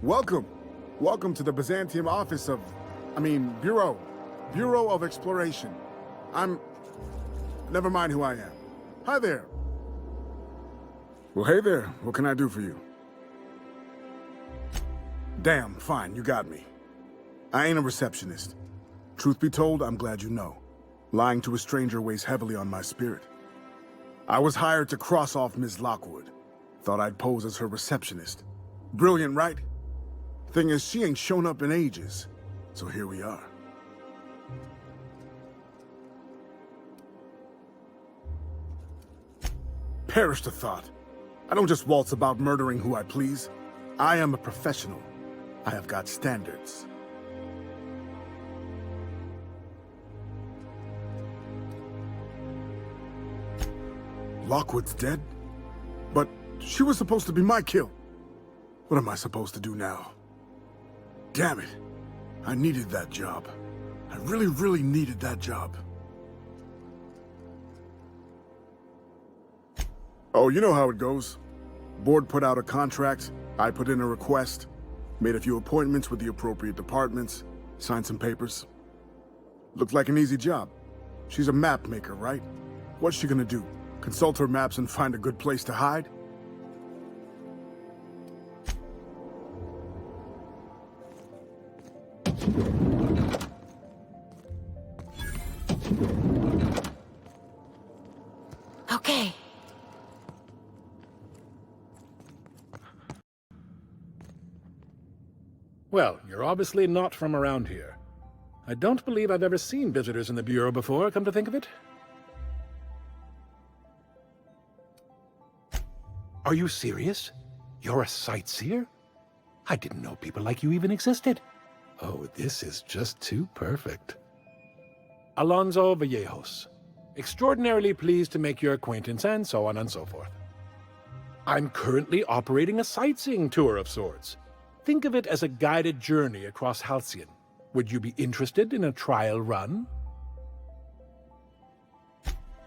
Welcome. Welcome to the Byzantium office of... Bureau. Bureau of Exploration. Never mind who I am. Hi there. Well, hey there. What can I do for you? Damn, fine, you got me. I ain't a receptionist. Truth be told, I'm glad you know. Lying to a stranger weighs heavily on my spirit. I was hired to cross off Ms. Lockwood. Thought I'd pose as her receptionist. Brilliant, right? Thing is, she ain't shown up in ages. So here we are. Perish the thought. I don't just waltz about murdering who I please. I am a professional. I have got standards. Lockwood's dead? But she was supposed to be my kill. What am I supposed to do now? Damn it. I needed that job. I really, really needed that job. Oh, you know how it goes. Board put out a contract, I put in a request, made a few appointments with the appropriate departments, signed some papers. Looked like an easy job. She's a map maker, right? What's she gonna do? Consult her maps and find a good place to hide? Okay. Well, you're obviously not from around here. I don't believe I've ever seen visitors in the Bureau before, come to think of it. Are you serious? You're a sightseer? I didn't know people like you even existed. Oh, this is just too perfect. Alonso Vallejos. Extraordinarily pleased to make your acquaintance, and so on and so forth. I'm currently operating a sightseeing tour of sorts. Think of it as a guided journey across Halcyon. Would you be interested in a trial run?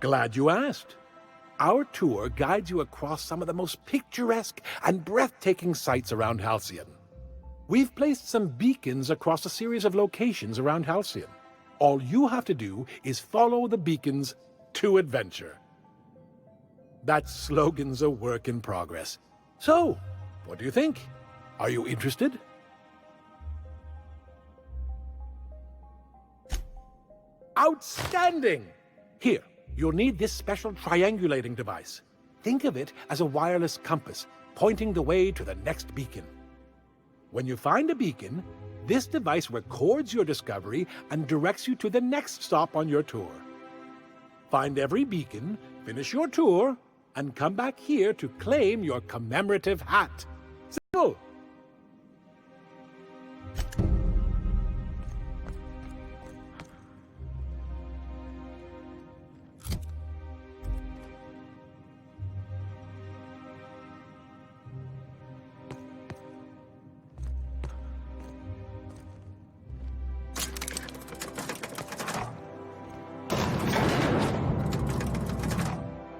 Glad you asked. Our tour guides you across some of the most picturesque and breathtaking sights around Halcyon. We've placed some beacons across a series of locations around Halcyon. All you have to do is follow the beacons to adventure. That slogan's a work in progress. So, what do you think? Are you interested? Outstanding! Here, you'll need this special triangulating device. Think of it as a wireless compass, pointing the way to the next beacon. When you find a beacon, this device records your discovery and directs you to the next stop on your tour. Find every beacon, finish your tour, and come back here to claim your commemorative hat. Simple!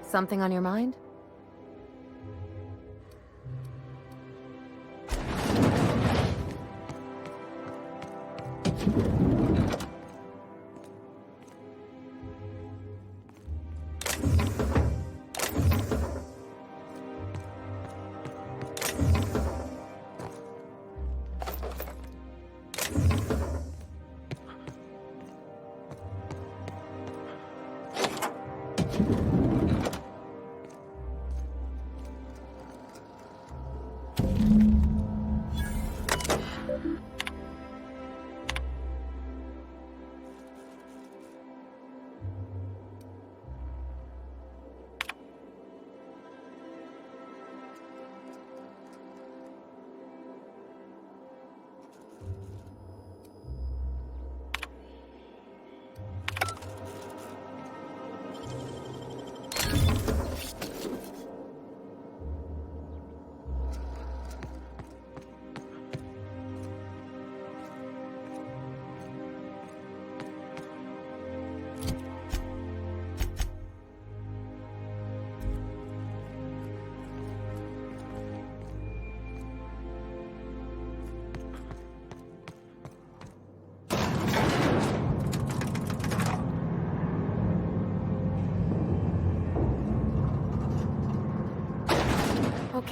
Something on your mind?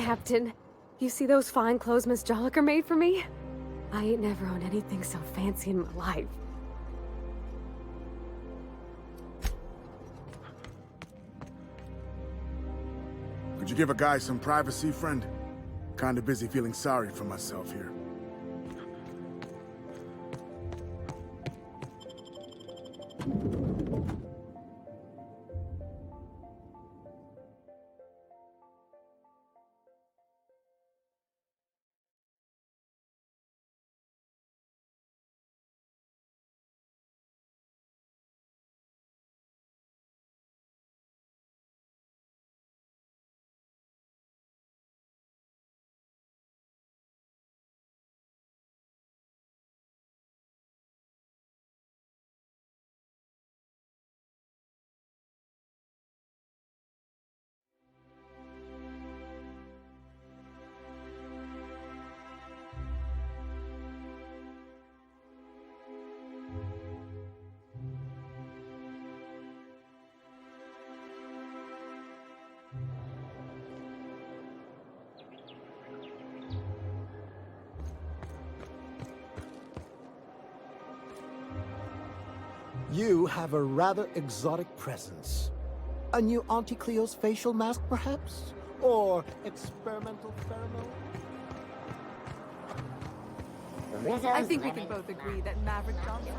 Captain. You see those fine clothes Miss Jolliker made for me? I ain't never owned anything so fancy in my life. Could you give a guy some privacy, friend? Kinda busy feeling sorry for myself here. You have a rather exotic presence. A new Auntie Cleo's facial mask, perhaps? Or experimental pheromone? I think we can both agree that Maverick Johnson...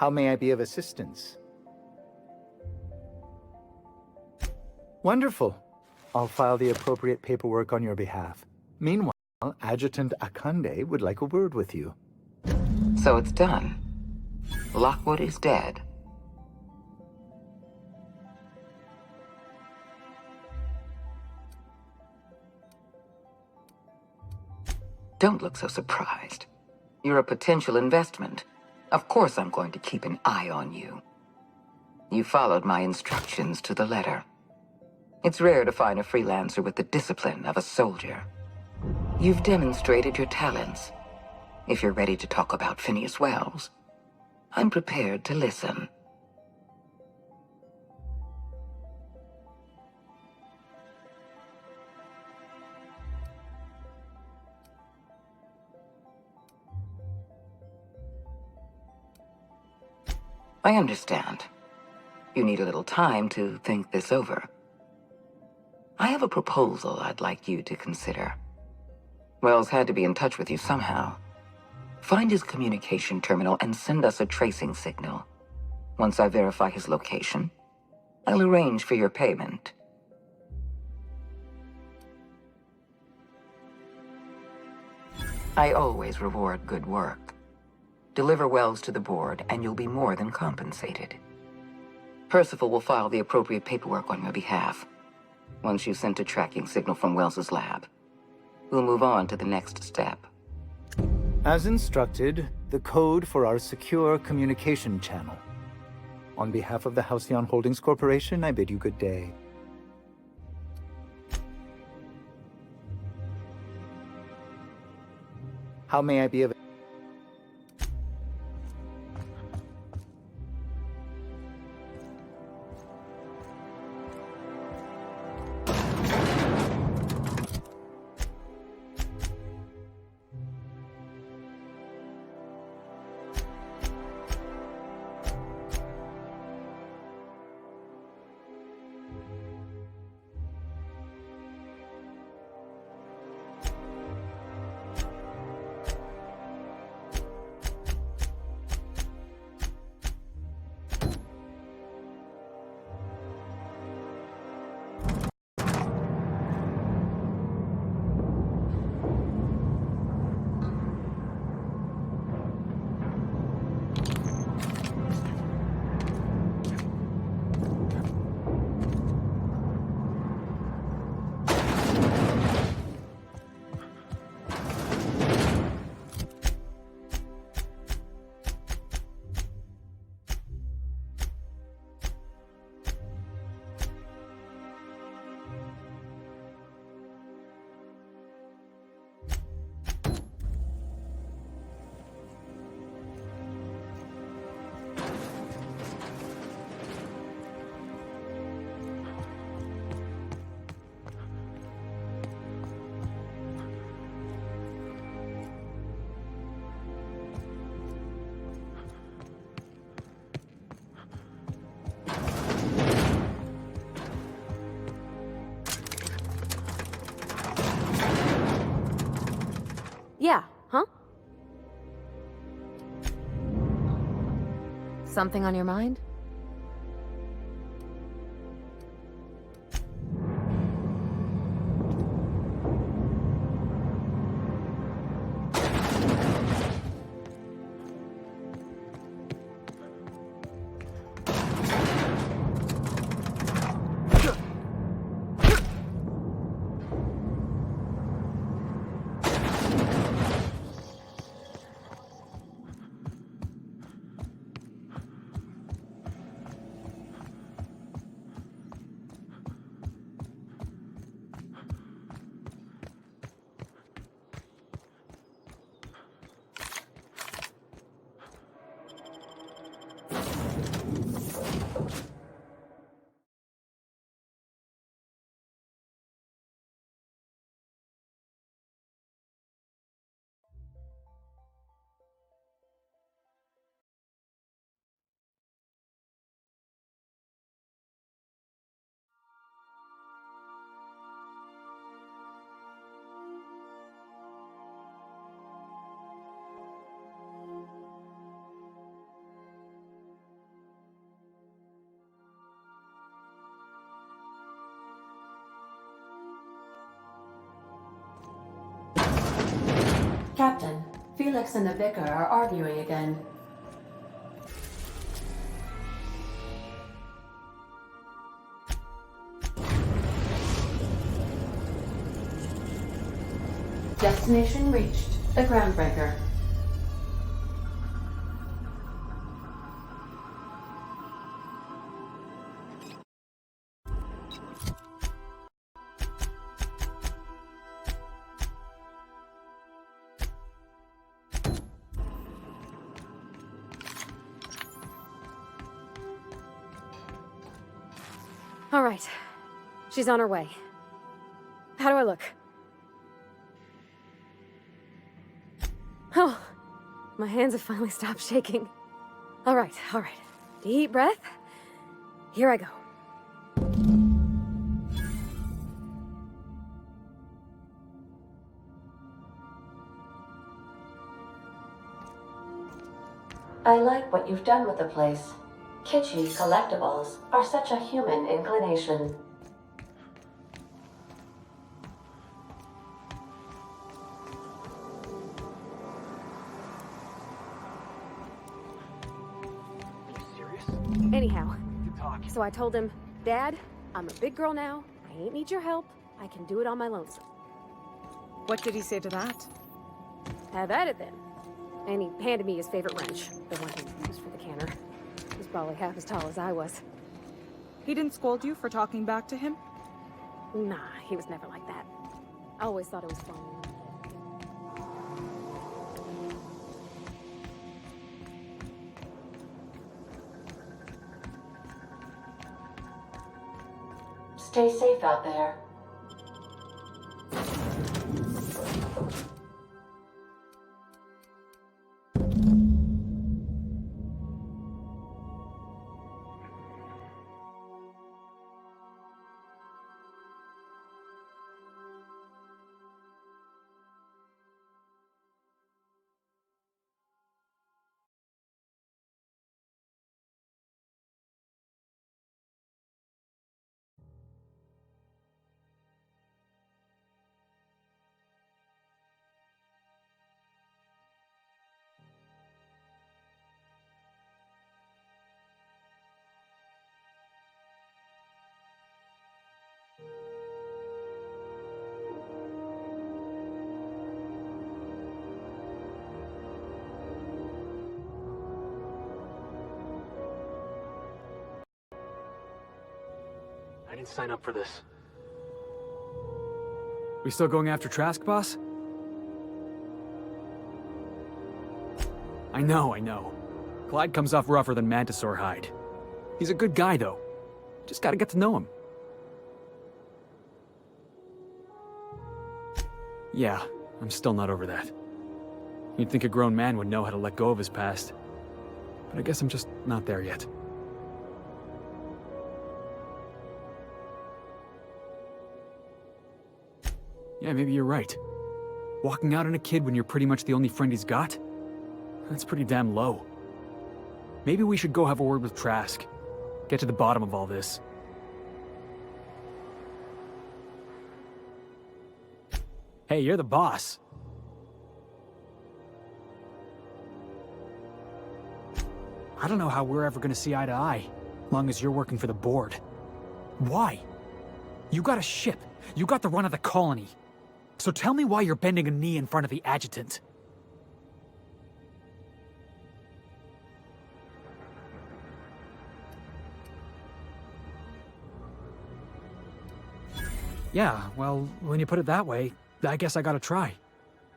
How may I be of assistance? Wonderful. I'll file the appropriate paperwork on your behalf. Meanwhile, Adjutant Akande would like a word with you. So it's done. Lockwood is dead. Don't look so surprised. You're a potential investment. Of course I'm going to keep an eye on you. You followed my instructions to the letter. It's rare to find a freelancer with the discipline of a soldier. You've demonstrated your talents. If you're ready to talk about Phineas Wells, I'm prepared to listen. I understand. You need a little time to think this over. I have a proposal I'd like you to consider. Wells had to be in touch with you somehow. Find his communication terminal and send us a tracing signal. Once I verify his location, I'll arrange for your payment. I always reward good work. Deliver Wells to the board, and you'll be more than compensated. Percival will file the appropriate paperwork on your behalf. Once you've sent a tracking signal from Wells's lab, we'll move on to the next step. As instructed, the code for our secure communication channel. On behalf of the Halcyon Holdings Corporation, I bid you good day. How may I be of... Yeah, huh? Something on your mind? Captain, Felix and the Vicar are arguing again. Destination reached. The Groundbreaker. All right. She's on her way. How do I look? Oh, my hands have finally stopped shaking. All right, all right. Deep breath. Here I go. I like what you've done with the place. Kitschy collectibles are such a human inclination. Anyhow, so I told him, Dad, I'm a big girl now. I ain't need your help. I can do it on my lonesome. What did he say to that? Have at it then. And he handed me his favorite wrench, the one he used for the canner. He's probably half as tall as I was. He didn't scold you for talking back to him? Nah, he was never like that. I always thought it was fun. Stay safe out there. I didn't sign up for this. We still going after Trask, boss? I know. Clyde comes off rougher than Mantisaur hide. He's a good guy, though. Just gotta get to know him. Yeah, I'm still not over that. You'd think a grown man would know how to let go of his past. But I guess I'm just not there yet. Yeah, maybe you're right. Walking out on a kid when you're pretty much the only friend he's got? That's pretty damn low. Maybe we should go have a word with Trask. Get to the bottom of all this. Hey, you're the boss. I don't know how we're ever gonna see eye to eye, long as you're working for the board. Why? You got a ship. You got the run of the colony. So tell me why you're bending a knee in front of the adjutant. Yeah, well, when you put it that way, I guess I gotta try.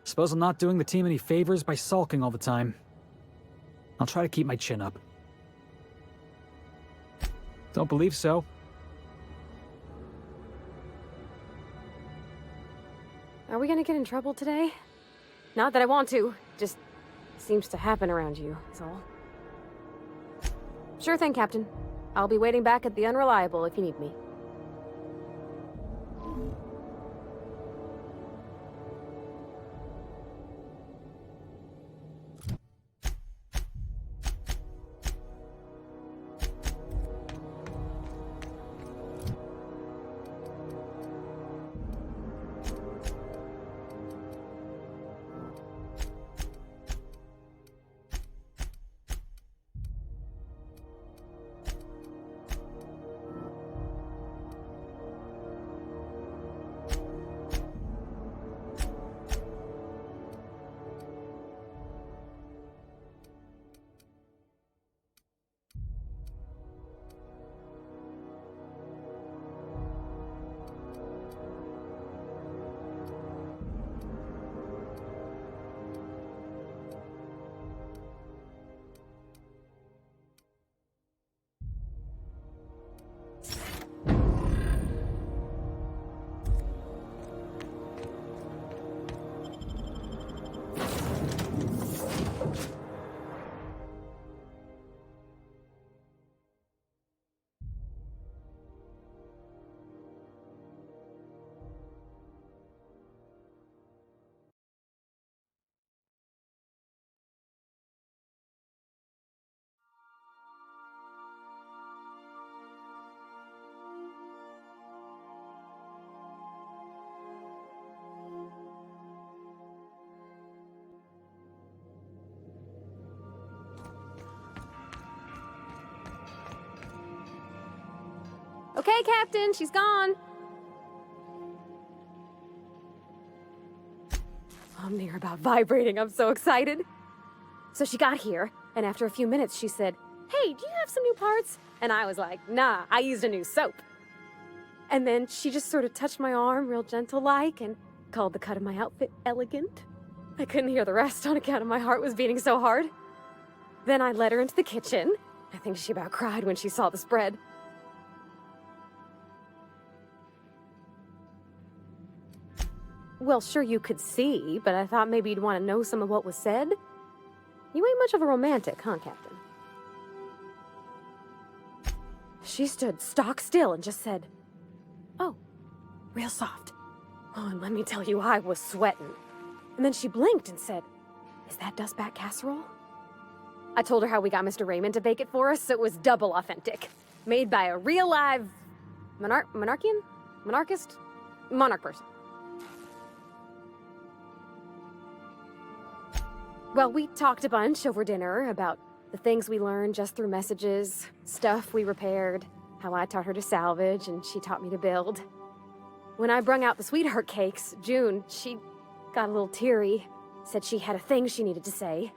Suppose I'm not doing the team any favors by sulking all the time. I'll try to keep my chin up. Don't believe so. Are we gonna get in trouble today? Not that I want to, just seems to happen around you, is all. Sure thing, Captain. I'll be waiting back at the Unreliable if you need me. Okay, Captain, she's gone. I'm near about vibrating. I'm so excited. So she got here, and after a few minutes, she said, "Hey, do you have some new parts?" And I was like, "Nah, I used a new soap." And then she just sort of touched my arm real gentle-like and called the cut of my outfit elegant. I couldn't hear the rest on account of my heart was beating so hard. Then I led her into the kitchen. I think she about cried when she saw the spread. Well, sure you could see, but I thought maybe you'd want to know some of what was said. You ain't much of a romantic, huh, Captain? She stood stock still and just said, "Oh, real soft." Oh, and let me tell you, I was sweating. And then she blinked and said, "Is that dustback casserole?" I told her how we got Mr. Raymond to bake it for us, so it was double authentic. Made by a real live monarch person. Well, we talked a bunch over dinner about the things we learned just through messages, stuff we repaired, how I taught her to salvage and she taught me to build. When I brung out the sweetheart cakes, June, she got a little teary, said she had a thing she needed to say.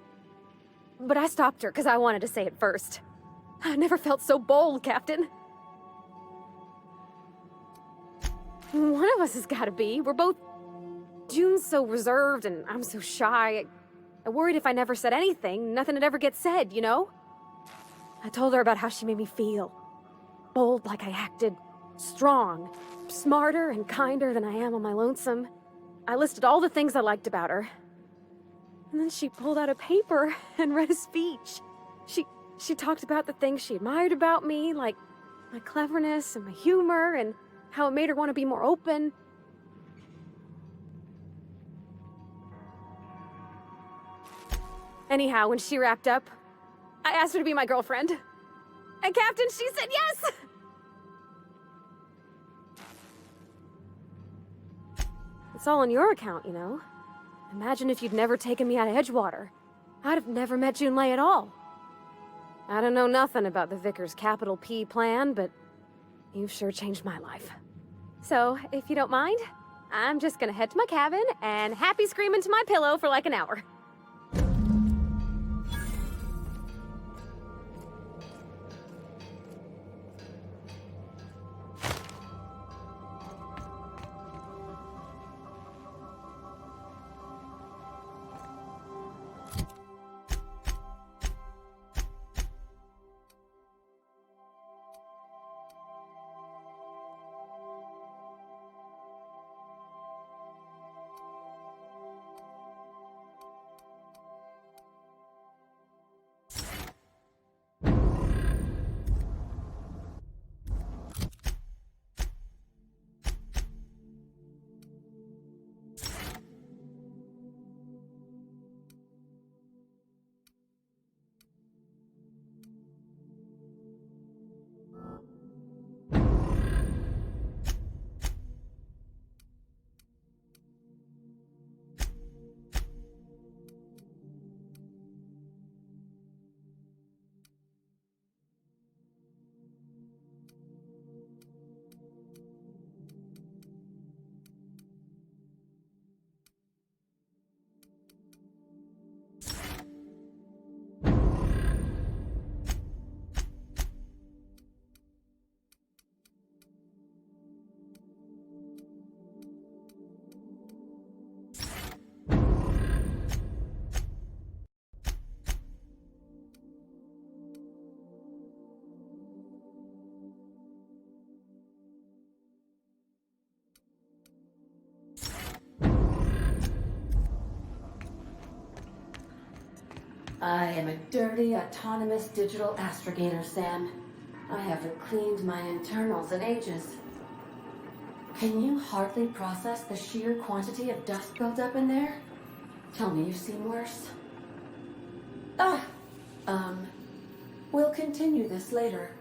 But I stopped her because I wanted to say it first. I never felt so bold, Captain. One of us has got to be. We're both... June's so reserved and I'm so shy. I worried if I never said anything, nothing would ever get said, you know? I told her about how she made me feel. Bold like I acted. Strong. Smarter and kinder than I am on my lonesome. I listed all the things I liked about her. And then she pulled out a paper and read a speech. She talked about the things she admired about me, like my cleverness and my humor, and how it made her want to be more open. Anyhow, when she wrapped up, I asked her to be my girlfriend. And Captain, she said yes! It's all on your account, you know? Imagine if you'd never taken me out of Edgewater. I'd have never met Junlei at all. I don't know nothing about the Vickers capital P plan, but you've sure changed my life. So, if you don't mind, I'm just gonna head to my cabin and happy scream into my pillow for like an hour. I am a dirty, autonomous digital astrogator, Sam. I haven't cleaned my internals in ages. Can you hardly process the sheer quantity of dust built up in there? Tell me you've seen worse. We'll continue this later.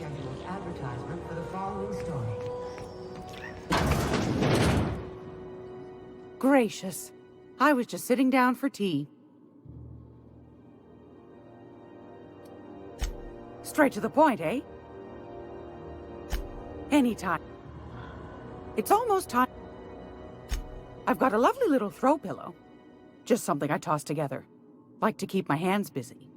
scheduled advertisement for the following story. Gracious. I was just sitting down for tea. Straight to the point, eh? Anytime. It's almost time. I've got a lovely little throw pillow. Just something I toss together. Like to keep my hands busy.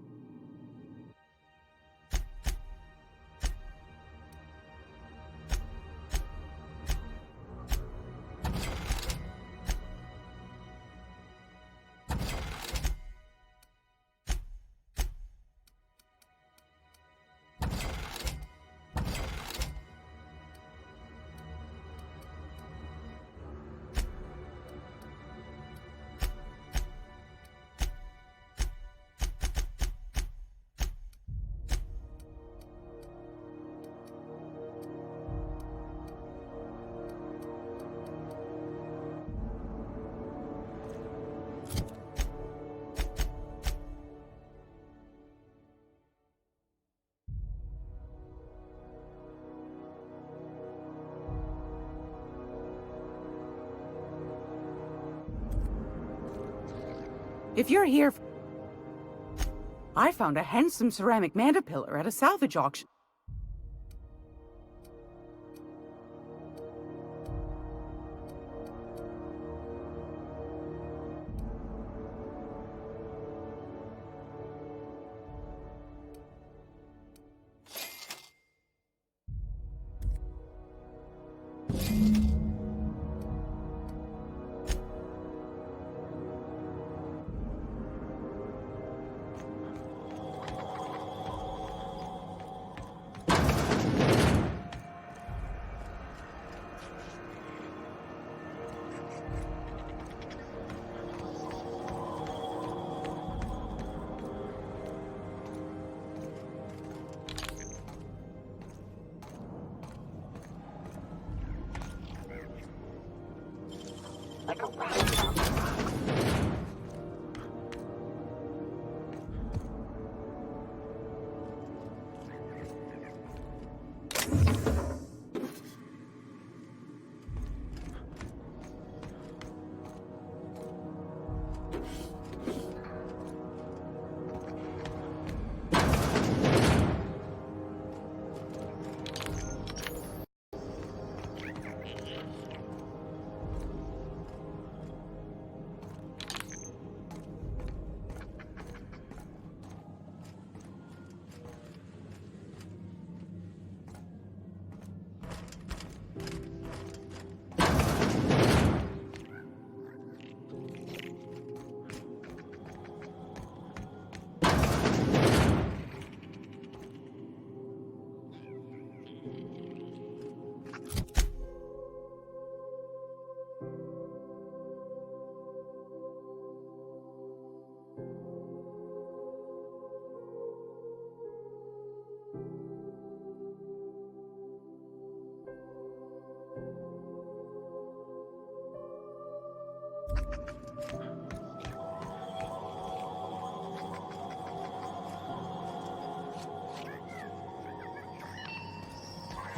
If you're here... I found a handsome ceramic mandapillar at a salvage auction.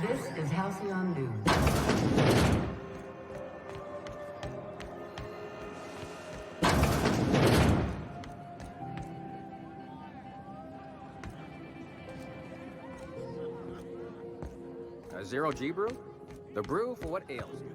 This is Halcyon News. A zero G brew? The brew for what ails you.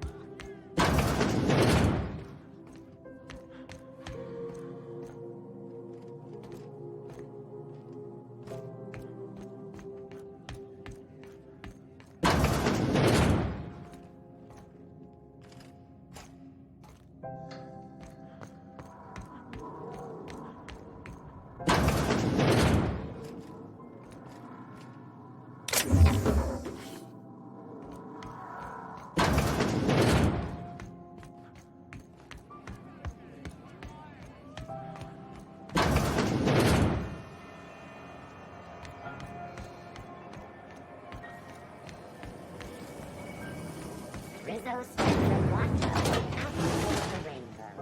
Rizzo Spencer Watto, Alpha of the Rainbow.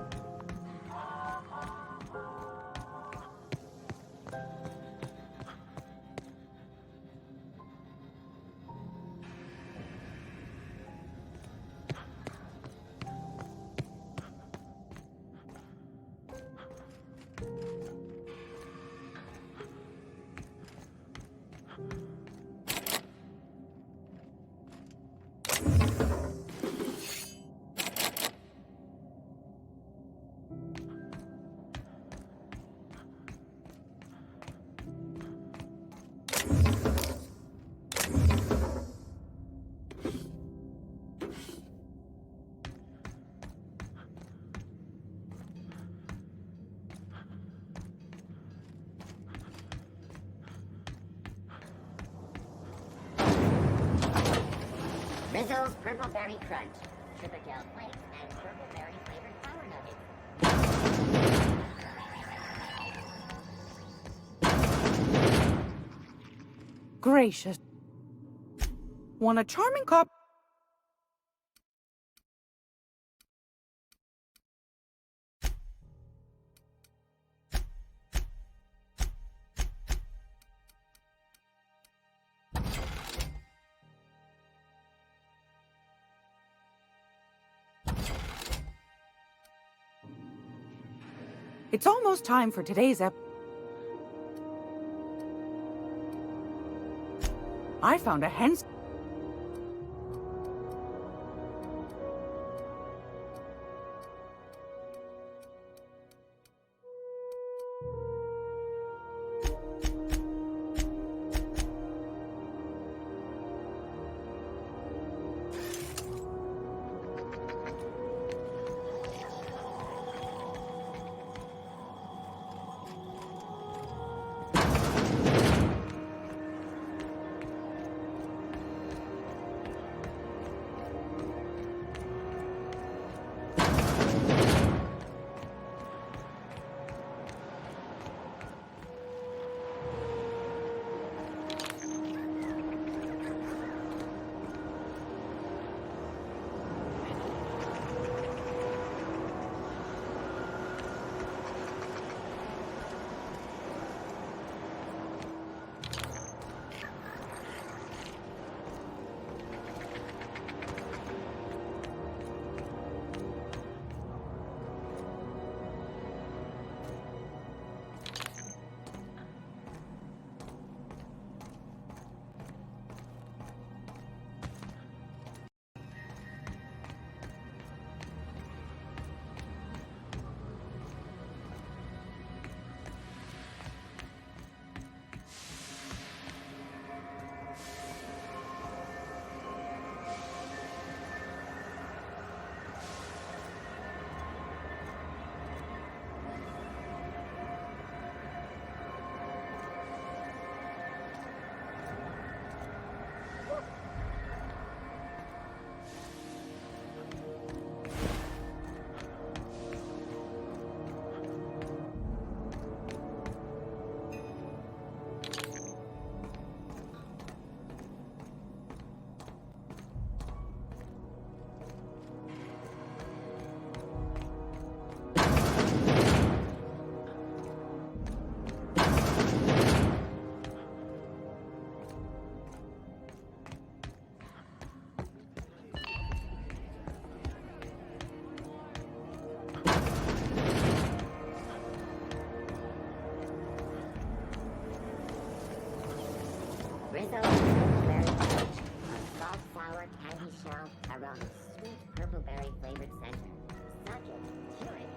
Rizzo's Purple Berry Crunch, Triple Gel Flakes, and Purple Berry flavored Power Nuggets. Gracious. Want a charming cop? It's almost time for today's I found a hen. Rizzo's Purple Berry Crunch, a salt sour candy shell aroma, sweet purple berry flavored center. Subject, Keurig.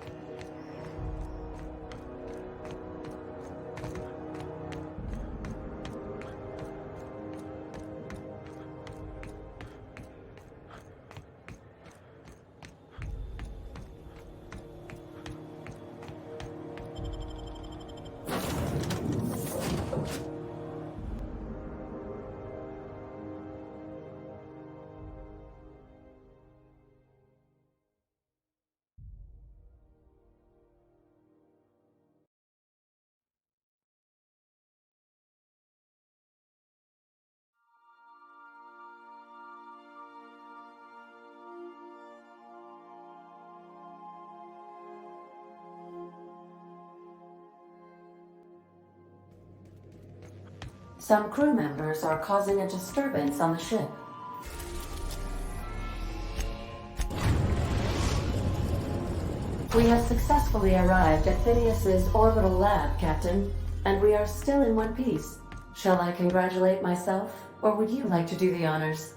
Some crew members are causing a disturbance on the ship. We have successfully arrived at Phineas's orbital lab, Captain, and we are still in one piece. Shall I congratulate myself, or would you like to do the honors?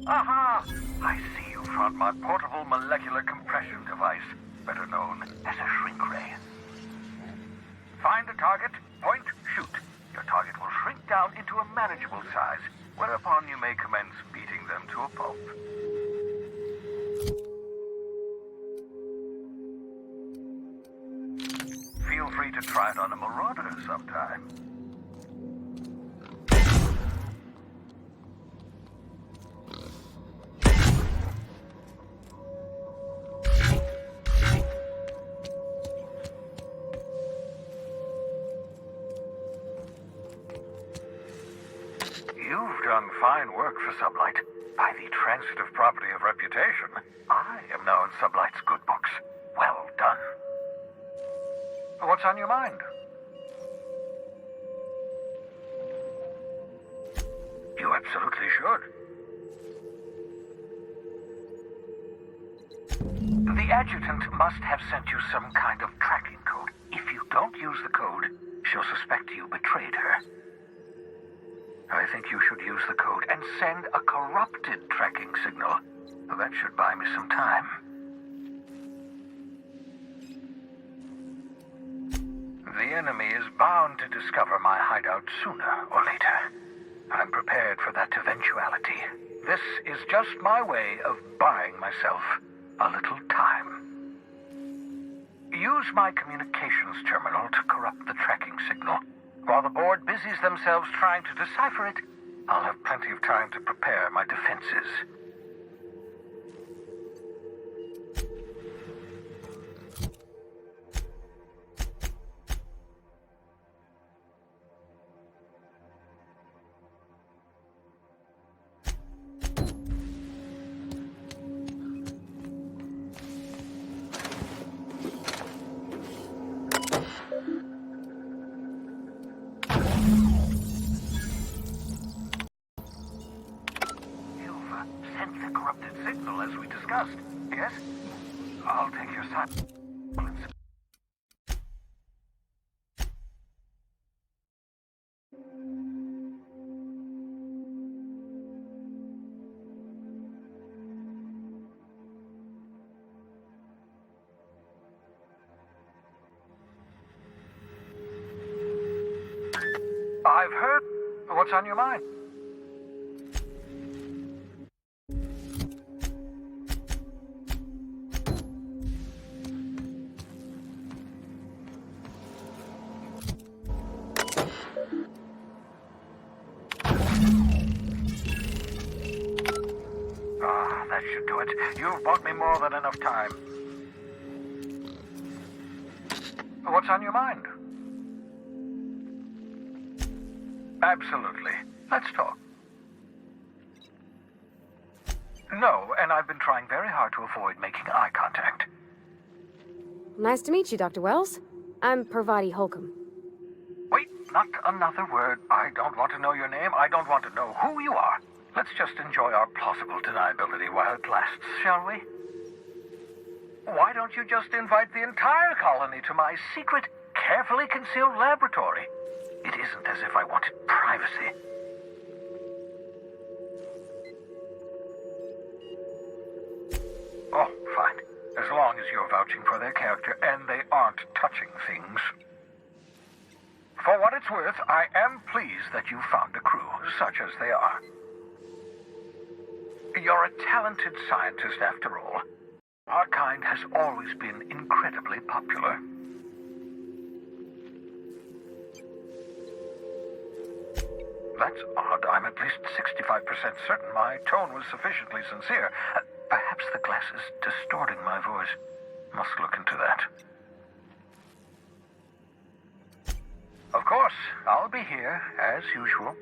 Aha! I see you found my portable molecular compression device, better known as a shrink ray. Find a target, point, shoot. Your target will shrink down into a manageable size, whereupon you may commence beating them to a pulp. Feel free to try it on a marauder sometime. You've done fine work for Sublight. By the transitive property of reputation, I am now in Sublight's good books. Well done. What's on your mind? You absolutely should. The adjutant must have sent you some kind of tracking code. If you don't use the code, she'll suspect you betrayed her. I think you should use the code and send a corrupted tracking signal. That should buy me some time. The enemy is bound to discover my hideout sooner or later. I'm prepared for that eventuality. This is just my way of buying myself a little time. Use my communications terminal to corrupt the tracking signal. While the board busies themselves trying to decipher it, I'll have plenty of time to prepare my defenses. Sent the corrupted signal as we discussed. Yes? I'll take your side. I've heard. What's on your mind? That should do it. You've bought me more than enough time. What's on your mind? Absolutely. Let's talk. No, and I've been trying very hard to avoid making eye contact. Nice to meet you, Dr. Wells. I'm Parvati Holcomb. Wait, not another word. I don't want to know your name. I don't want to know who you are. Let's just enjoy our plausible deniability while it lasts, shall we? Why don't you just invite the entire colony to my secret, carefully concealed laboratory? It isn't as if I wanted privacy. Oh, fine. As long as you're vouching for their character and they aren't touching things. For what it's worth, I am pleased that you found a crew, such as they are. You're a talented scientist, after all. Our kind has always been incredibly popular. That's odd. I'm at least 65% certain my tone was sufficiently sincere. Perhaps the glass is distorting my voice. Must look into that. Of course, I'll be here, as usual.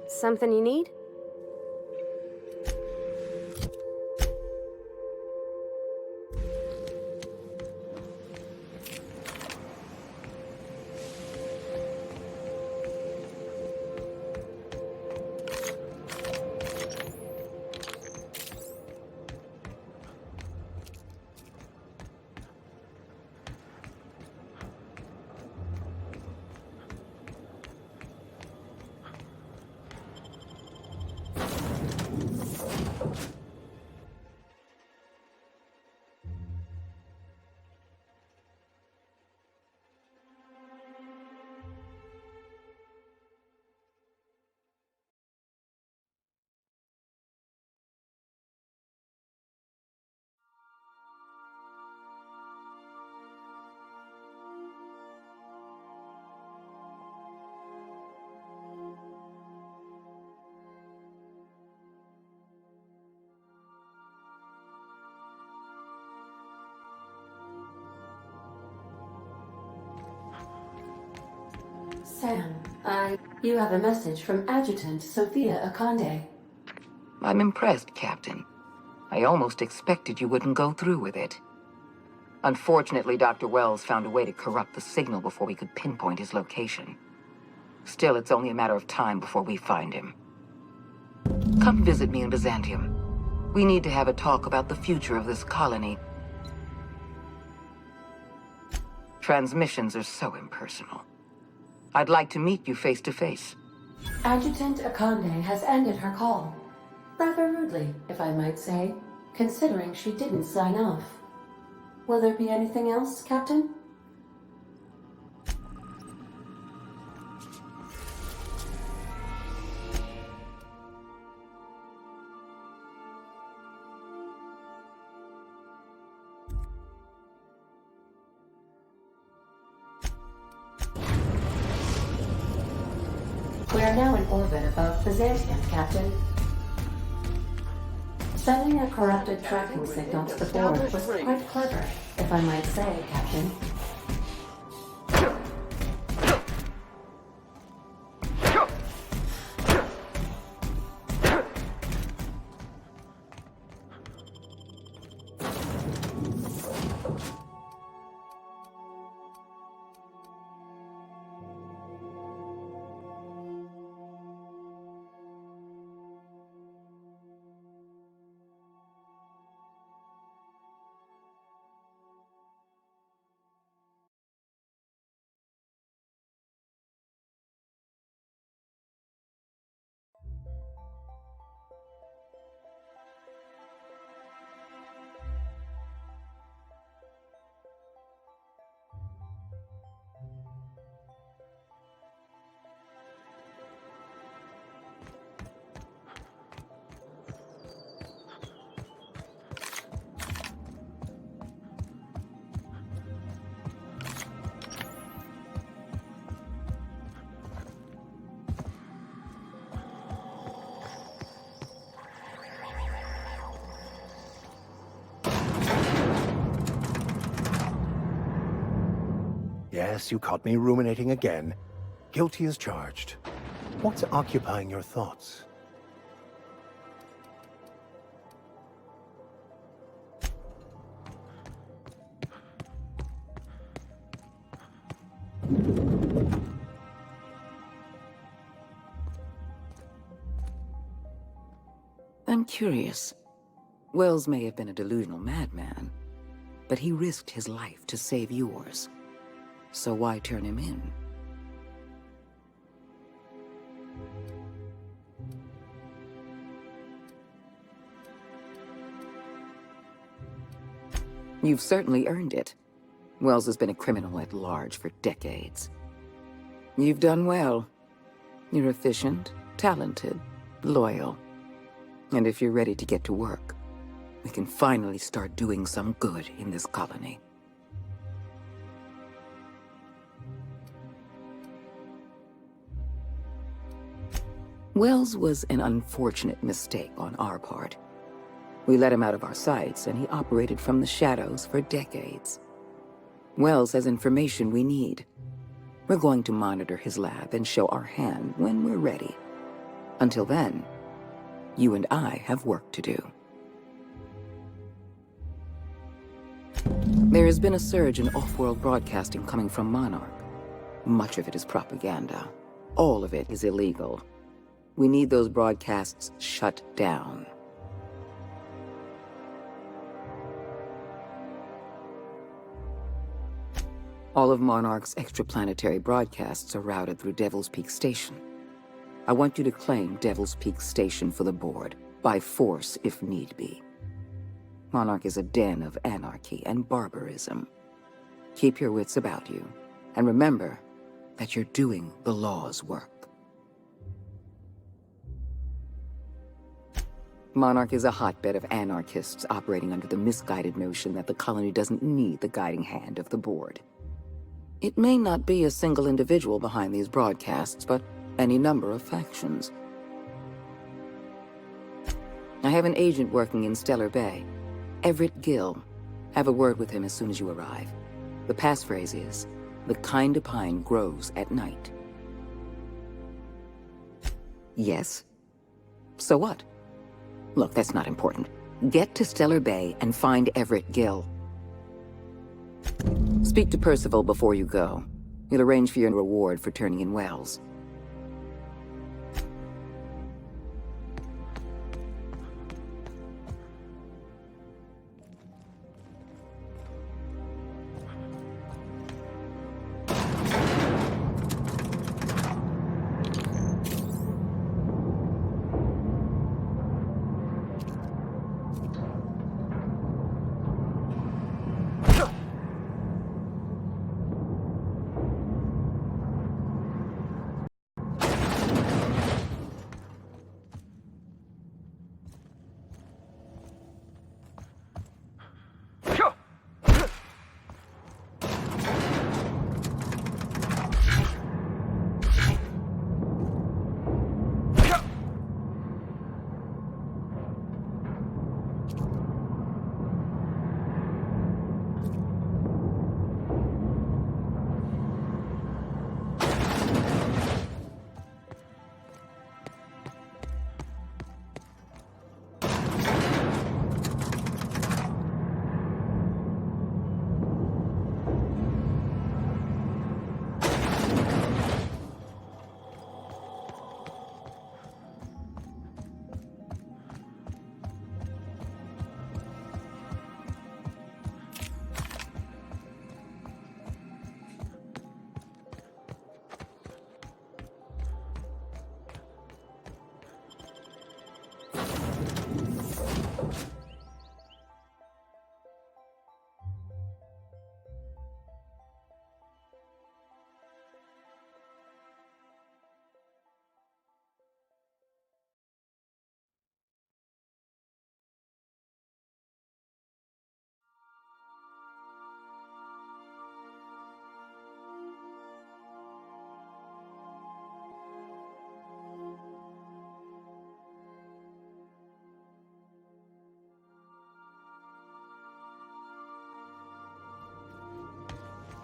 Something you need? Sam, You have a message from Adjutant Sophia Akande. I'm impressed, Captain. I almost expected you wouldn't go through with it. Unfortunately, Dr. Wells found a way to corrupt the signal before we could pinpoint his location. Still, it's only a matter of time before we find him. Come visit me in Byzantium. We need to have a talk about the future of this colony. Transmissions are so impersonal. I'd like to meet you face to face. Adjutant Akande has ended her call. Rather rudely, if I might say, considering she didn't sign off. Will there be anything else, Captain? We are now in orbit above Byzantium, Captain. Sending a corrupted tracking signal to the board was quite clever, if I might say, Captain. Yes, you caught me ruminating again. Guilty as charged. What's occupying your thoughts? I'm curious. Wells may have been a delusional madman, but he risked his life to save yours. So why turn him in? You've certainly earned it. Wells has been a criminal at large for decades. You've done well. You're efficient, talented, loyal. And if you're ready to get to work, we can finally start doing some good in this colony. Wells was an unfortunate mistake on our part. We let him out of our sights, and he operated from the shadows for decades. Wells has information we need. We're going to monitor his lab and show our hand when we're ready. Until then, you and I have work to do. There has been a surge in off-world broadcasting coming from Monarch. Much of it is propaganda. All of it is illegal. We need those broadcasts shut down. All of Monarch's extraplanetary broadcasts are routed through Devil's Peak Station. I want you to claim Devil's Peak Station for the board, by force if need be. Monarch is a den of anarchy and barbarism. Keep your wits about you, and remember that you're doing the law's work. Monarch is a hotbed of anarchists operating under the misguided notion that the colony doesn't need the guiding hand of the board. It may not be a single individual behind these broadcasts, but any number of factions. I have an agent working in Stellar Bay, Everett Gill. Have a word with him as soon as you arrive. The passphrase is, "The kind of pine grows at night." Yes? So what? Look, that's not important. Get to Stellar Bay and find Everett Gill. Speak to Percival before you go. He'll arrange for your reward for turning in Wells.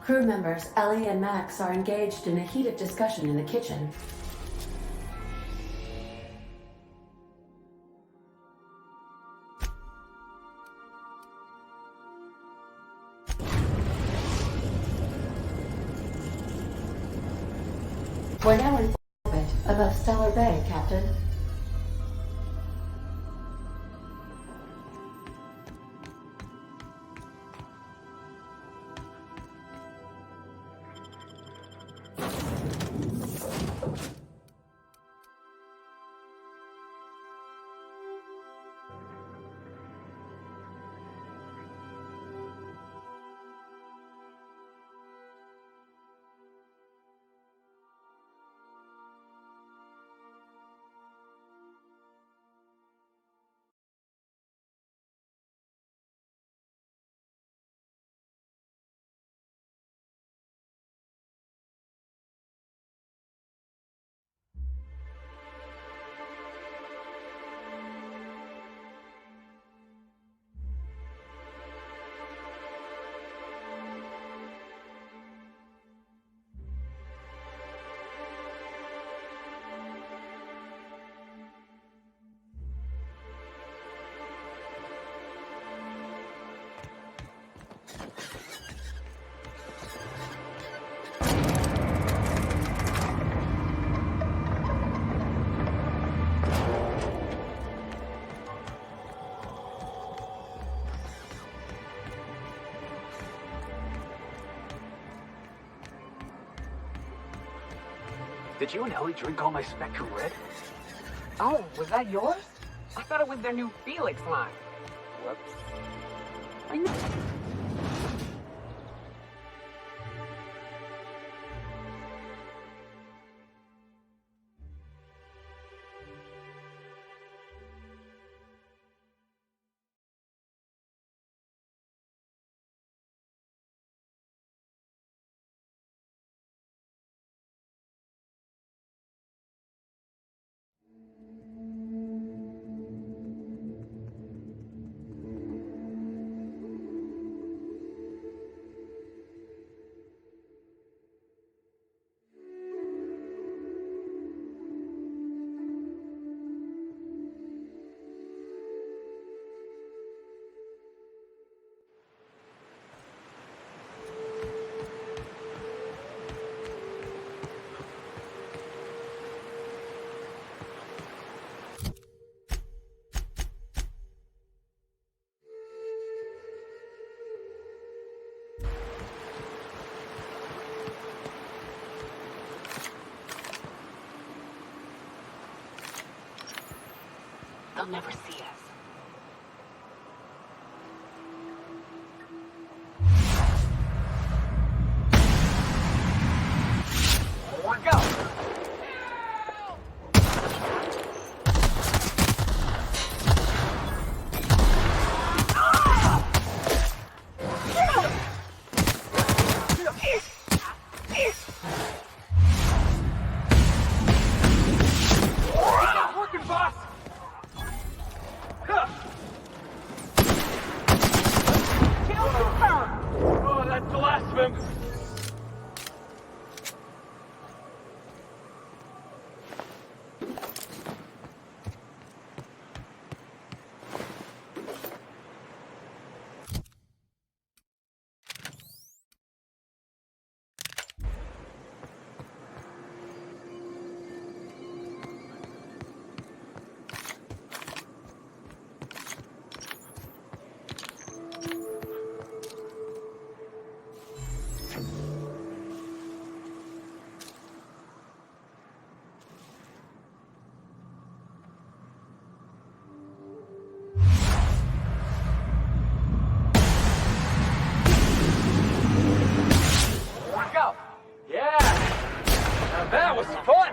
Crew members Ellie and Max are engaged in a heated discussion in the kitchen. We're now in orbit above Stellar Bay, Captain. Did you and Ellie drink all my Spectrum Red? Oh, was that yours? I thought it was their new Felix line. Whoops. I know. they'll never see us. Look out! Working, boss! Kill confirmed! Oh, that's the last of him! Go! Yeah! Now that was fun!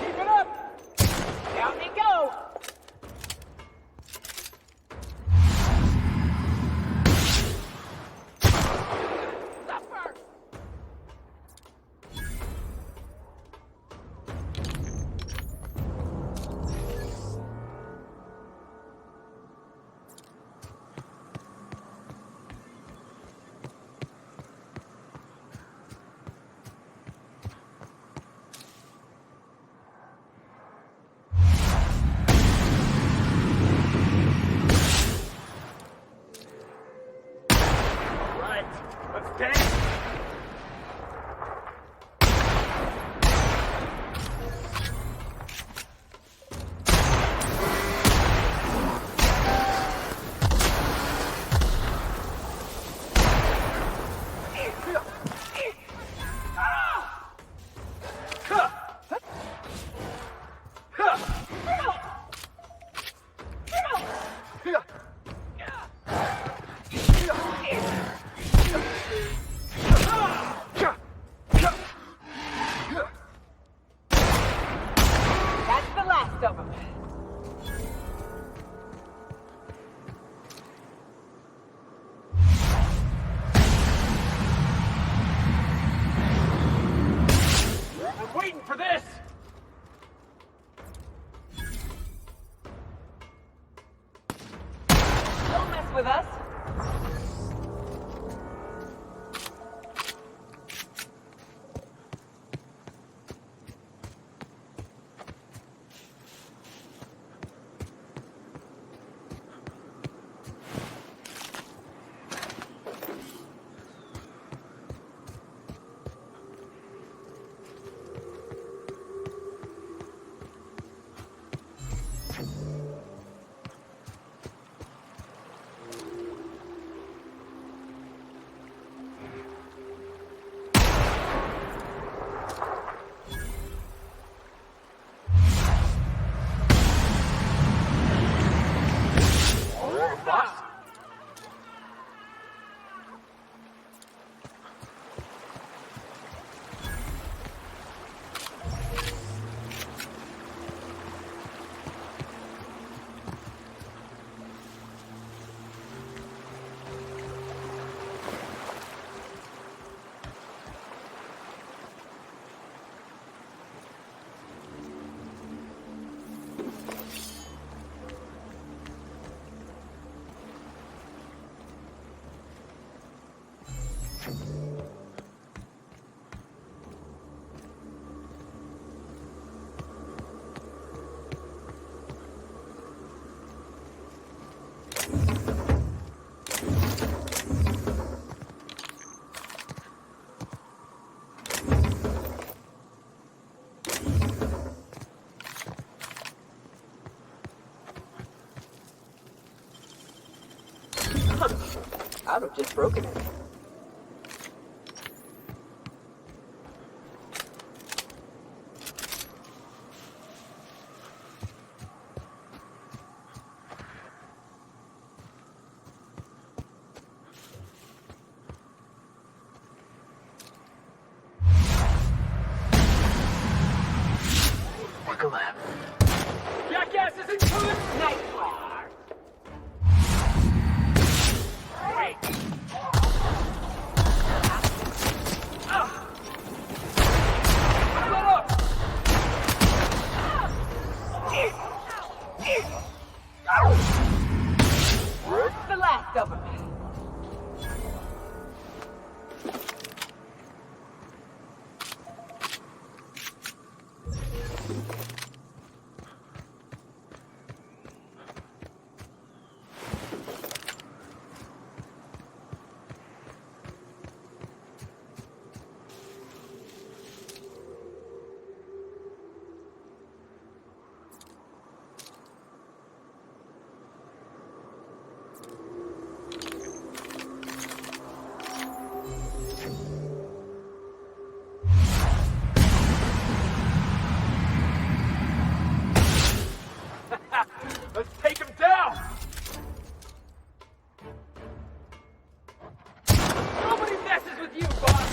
Keep it up! Down we go! Suffer! Right, let's dance! have just broken it. Make a left. Jackasses incoming! Nightmare! Wait! The last of them. Let's take him down! Nobody messes with you, boss!